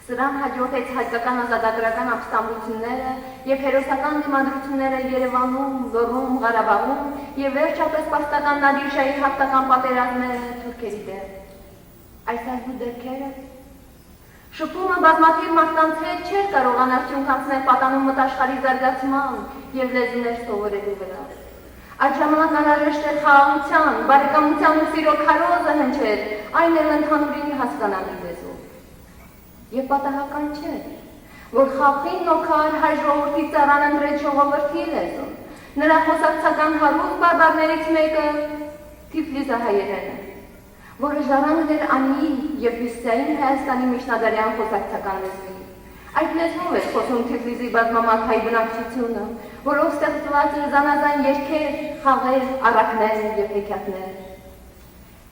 Սրան հաջորդեց հայկական ազատագրական ապստամբությունները և հերոսական դիմադրությունները Երևանում, Լոռում, Ղարաբաղում և վերջապես պաշտական Նադիր Շահի հաղթական պատերազմները թուրքերի դեմ։ Այս ազգու դեպքերը շփումը բազմաթիվ մարդկանց հետ չէր կարողանալ արդյունք անցնել պատանում մտաշխարհի զարգացման և լեզուներ սովորելու վրա։ Այդ ժամանակ անհրաժեշտ էր խաղաղության, բարեկամության ու սիրո քարոզը հնչեր, այն էլ ընդհանուրին հասկանալի լեզվով։ Եվ պատահական չէր, որ խաղին նոքար հայ ժողովրդի ծառան ընտրեց ժողովրդի լեզուն։ Նրա խոսակցական հարուստ բարբառներից մեկը Թիֆլիսահայերենը, որը ժառանգել էր անի և հյուսիսային Հայաստանի միջնադարյան խոսակցական լեզվի։ Այդ լեզվով էր խոսում Թիֆլիսի բազմամատ հայ բնակչությունը, որով ստեղծված էր զանազան երգեր, խաղեր, առակներ և հեքիաթներ։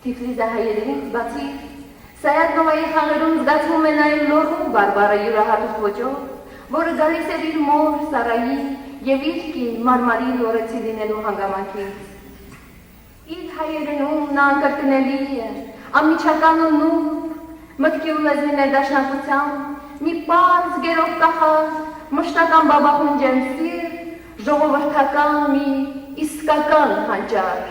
Թիֆլիսահայերենից բացի Սայաթ-Նովայի խաղերում զգացվում է նաև լոռու բարբառը յուրահատուկ ոճով, որը գալիս էր իր մոր Սարայի և իր կին Մարմարի լոռեցի լինելու հանգամանքից։ Իր հայերենում նա անկրկնելի է, անմիջական ու նուրբ, մտքի ու լեզվի ներդաշնակությամբ, մի պարզ գերով կախած, մշտական բաբախուն ջերմ սիրտ, ժողովրդական մի իսկական հանճար։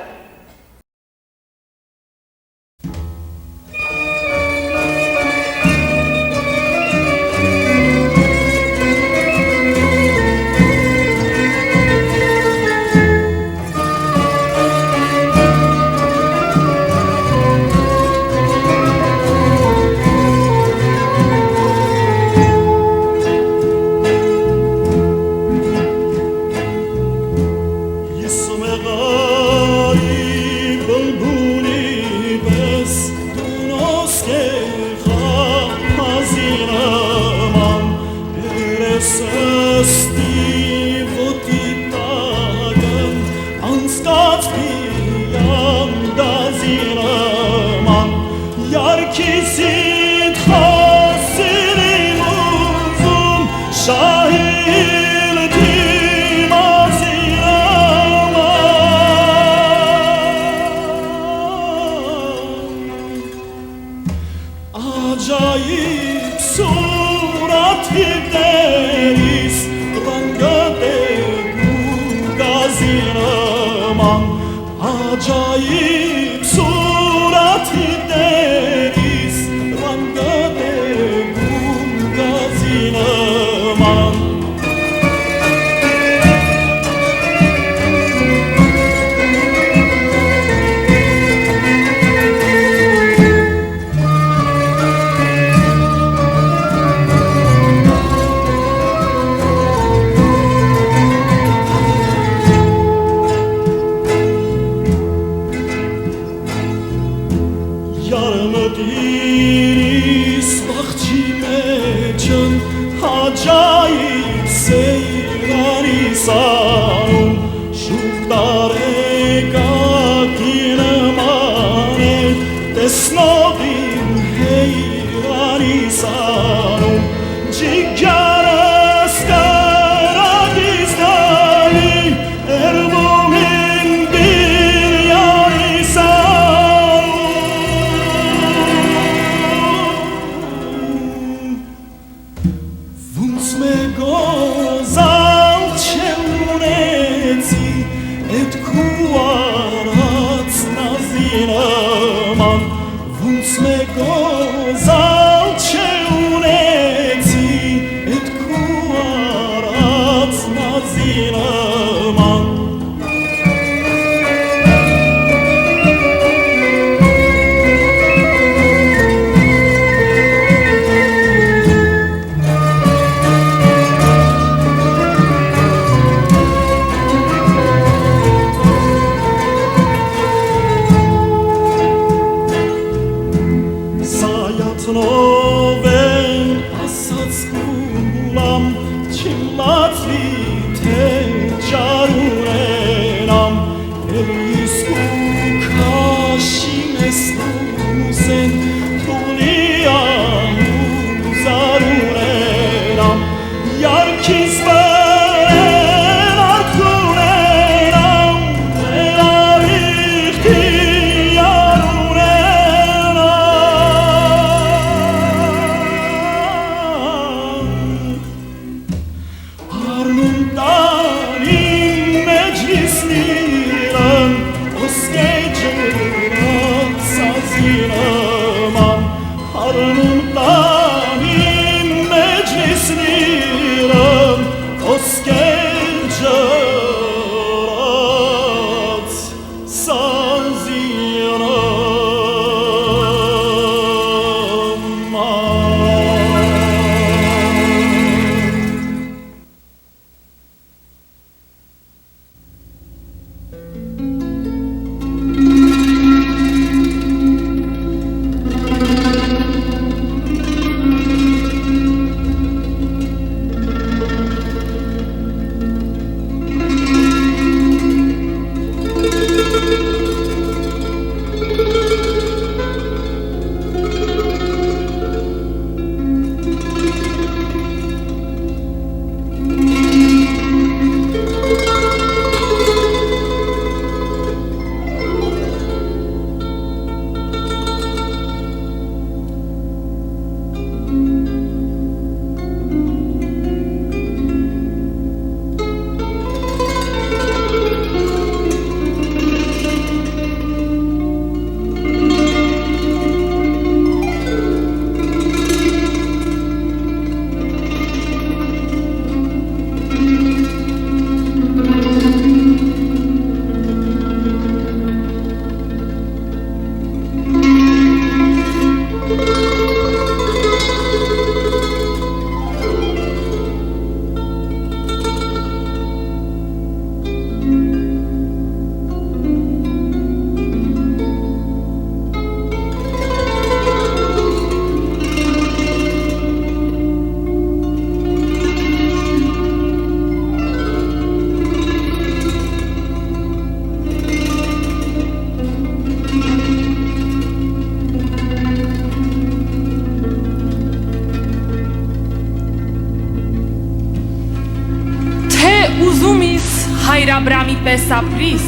Հայրաբրամի պես ապրիս,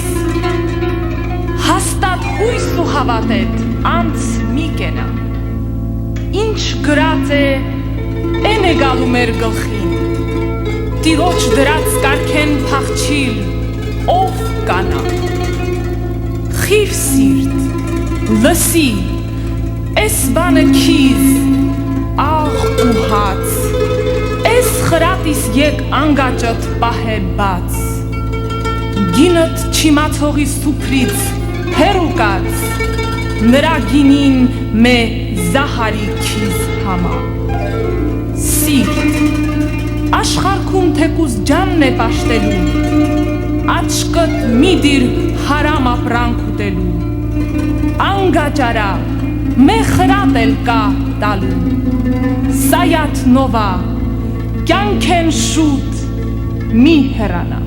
հաստատ հույս ու հավատետ անց մի կենա, ինչ գրած է են է գալու մեր գլխին, տիրոջ դրած կարգեն փախչիլ, ով կանա, խիր սիրտ, լսի, էս բանը քիզ, աղ ու հաց, էս խրատիս եկ անգաճըտ պահե բաց, գինըտ չիմացողի սուպրից հերուկած, նրա գինին մե զահարի քիզ համա, սիրտ, աշխարքում թեկուզ ջանն է պաշտելու, աչկըտ մի դիր հարամ ապրանք ուտելու, անգաճարա, մե խրատ էլ կա տալու, սայատ նովա, կյանքեն շուտ մի հեռանա։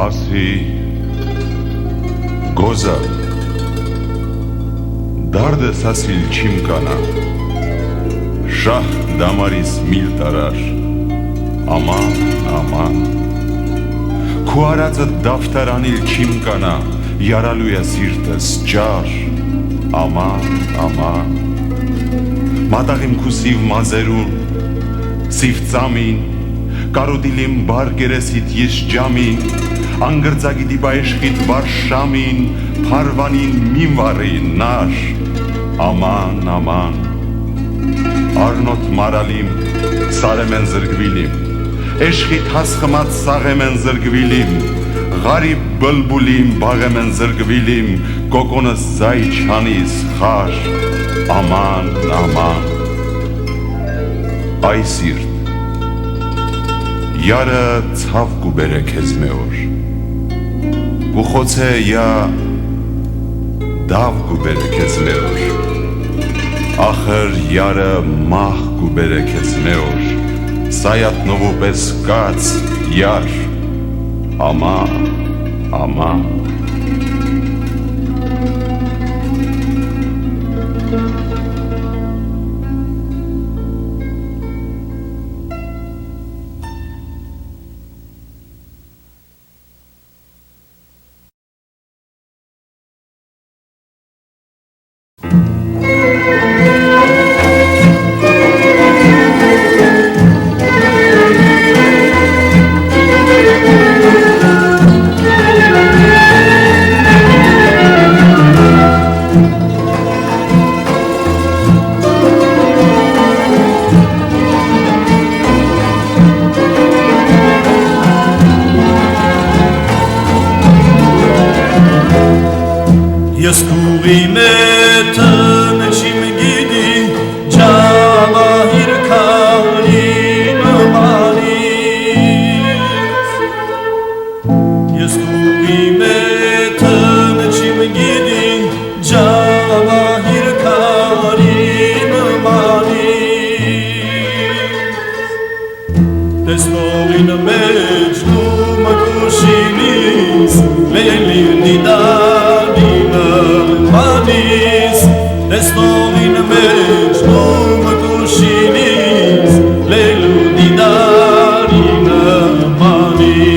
Ասի գոզա դարդես ասիլ չիմ կանա շահ դամարիս միլ տարար աման քու արածը դավտարանիլ չիմ կանա յարալու է սիրտս ջար աման մատաղիմ քու սիվ մազերուն սիվ ծամին կարոդիլիմ բար գերեսիտ ես ջամին անգրծագի դիբայեշխիտ վար շամին փարվանին մին վարին նար աման արնոտ մարալիմ սարեմ են զրգվիլիմ էշխիտ հասխմած սաղեմ են զրգվիլիմ Ղարիբ բլբուլիմ բաղեմ են զրգվիլիմ կոկոնս զայ չանիս խար աման այ սիրտ յարը ցավ կուբեր է քեզ մեոր Գուխոցե յա դավ կուբեր է քեզ մեոր Ախր յարը մահ կուբեր է քեզ մեոր Սայատնովու պես կաց յար Աման Ես քուղի մետն չիմ գիդի ջավահիր քարի նմանից Ես քուղի մետն չիմ գիդի ջավահիր քարի նմանից Տեսնողին մեջ դու մկուշինիս լելին դիդանինը Manis, desnovin mech nom kushinis, lelu didarina manis.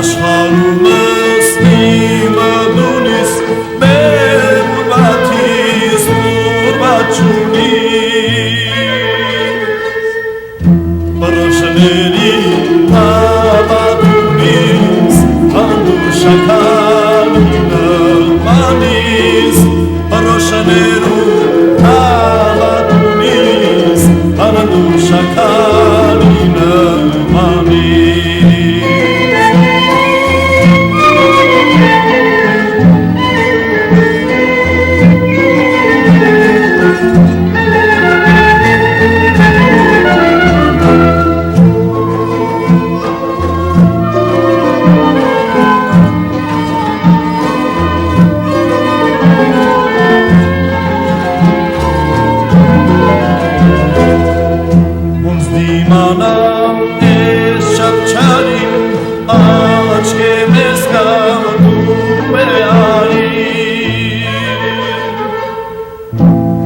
Աշխարհումս իմ դունիս մեր բաթիս մուրբաչունիս Պրոշների հավատունիս անուշականինը մանիս Պրոշներու հավատունիս անուշականինը մանիս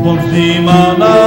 ոնց դիմանալ